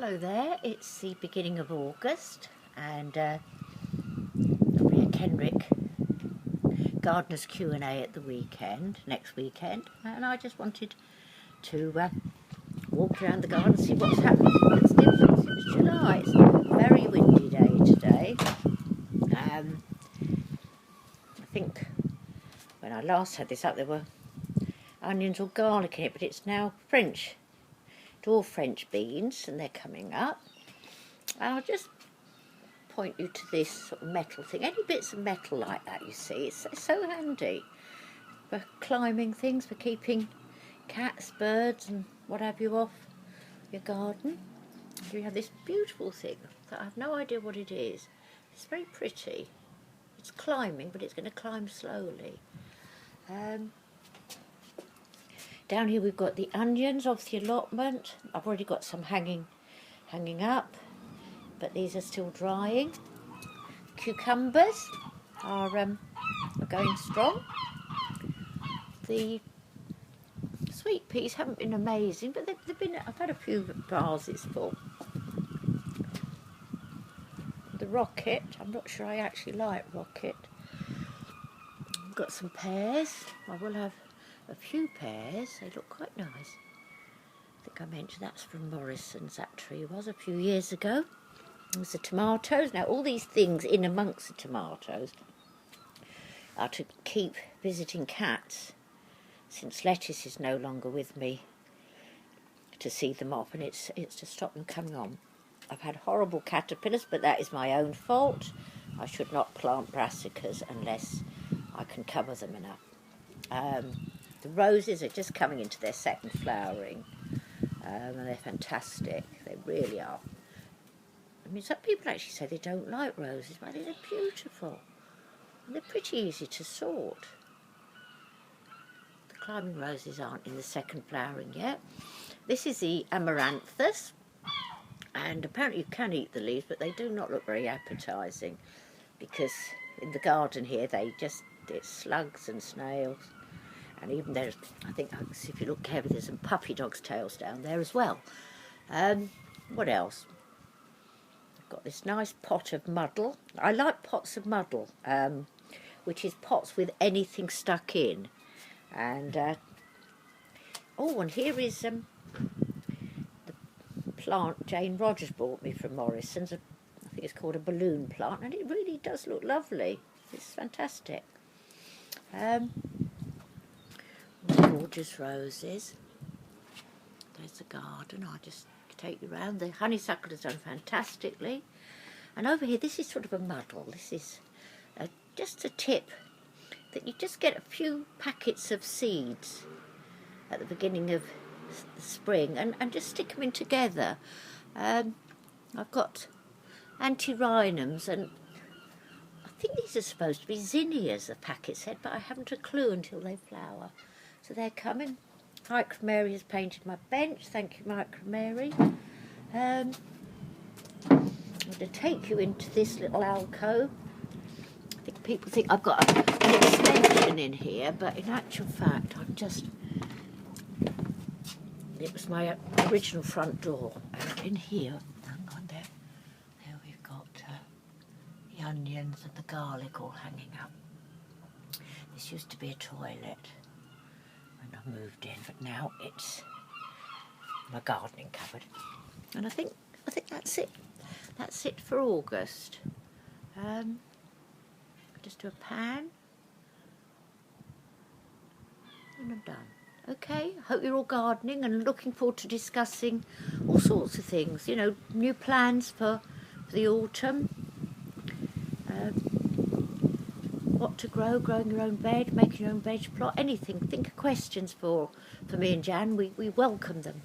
Hello there, it's the beginning of August and there'll be a Kenrick Gardener's Q&A at the weekend, next weekend, and I just wanted to walk around the garden and see what's happened, what's different since July. It's a very windy day today. I think when I last had this up there were onions or garlic in it, but it's now French. All French beans, and they're coming up. I'll just point you to this sort of metal thing. Any bits of metal like that, you see, it's so handy for climbing things, for keeping cats, birds and what have you off your garden. You have this beautiful thing that I have no idea what it is. It's very pretty. It's climbing, but it's going to climb slowly. Down here we've got the onions off the allotment. I've already got some hanging up, but these are still drying. Cucumbers are going strong. The sweet peas haven't been amazing, but they've been. I've had a few vases full. The rocket, I'm not sure I actually like rocket. I've got some pears. I will have a few pears. They look quite nice. I think I mentioned that's from Morrison's, that tree was a few years ago. There's the tomatoes. Now all these things in amongst the tomatoes are to keep visiting cats, since Lettuce is no longer with me to see them off, and it's to stop them coming on. I've had horrible caterpillars, but that is my own fault. I should not plant brassicas unless I can cover them enough. The roses are just coming into their second flowering, and they're fantastic. They really are. I mean, some people actually say they don't like roses, but they're beautiful. And they're pretty easy to sort. The climbing roses aren't in the second flowering yet. This is the amaranthus, and apparently you can eat the leaves, but they do not look very appetising, because in the garden here it's slugs and snails. And even there's, I think, if you look carefully, there's some puppy dog's tails down there as well. What else? I've got this nice pot of muddle. I like pots of muddle, which is pots with anything stuck in. And and here is the plant Jane Rogers bought me from Morrison's. I think it's called a balloon plant, and it really does look lovely. It's fantastic. Gorgeous roses. There's the garden. I'll just take you round. The honeysuckle has done fantastically. And over here, this is sort of a muddle. This is just a tip that you just get a few packets of seeds at the beginning of the spring and just stick them in together. I've got antirrhinums, and I think these are supposed to be zinnias, the packet said, but I haven't a clue until they flower. So they're coming. Mike Mary has painted my bench. Thank you, Mike Mary. I'm going to take you into this little alcove. I think people think I've got an extension in here, but in actual fact, it was my original front door. And in here, hang on there we've got the onions and the garlic all hanging up. This used to be a toilet when I moved in, but now it's my gardening cupboard. And I think that's it. That's it for August. Just do a pan, and I'm done. Okay, hope you're all gardening and looking forward to discussing all sorts of things. You know, new plans for the autumn. What to grow, growing your own bed, making your own veg plot, anything. Think of questions for me and Jan. We welcome them.